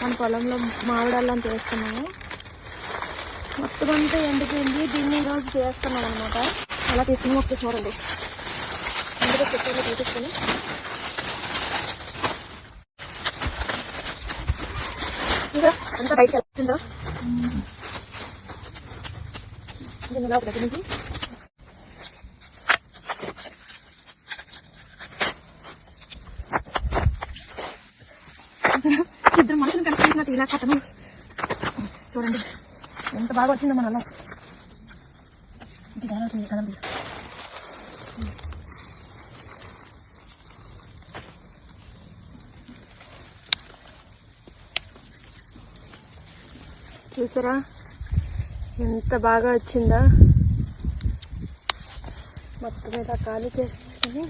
మన పొలంలో మామిడాళ్ళని చేస్తున్నాము. మొత్తం అంతా ఎండిపోయింది. దీన్ని ఈరోజు చేస్తున్నాం అనమాట. అలా తీసుకుని ఒకటి చూడండి, అందులో చెప్పండి తీసుకుని ఇంకా అంతా బయటకి వచ్చిందా దీన్ని ఇలా ఒకటి నుంచి ఇద్దరు మనుషులు కలిసి ఇలా కథను చూడండి ఎంత బాగా వచ్చిందో మన అలా కదండి. చూసారా ఎంత బాగా వచ్చిందా. మొత్తం మీద ఖాళీ చేసుకుని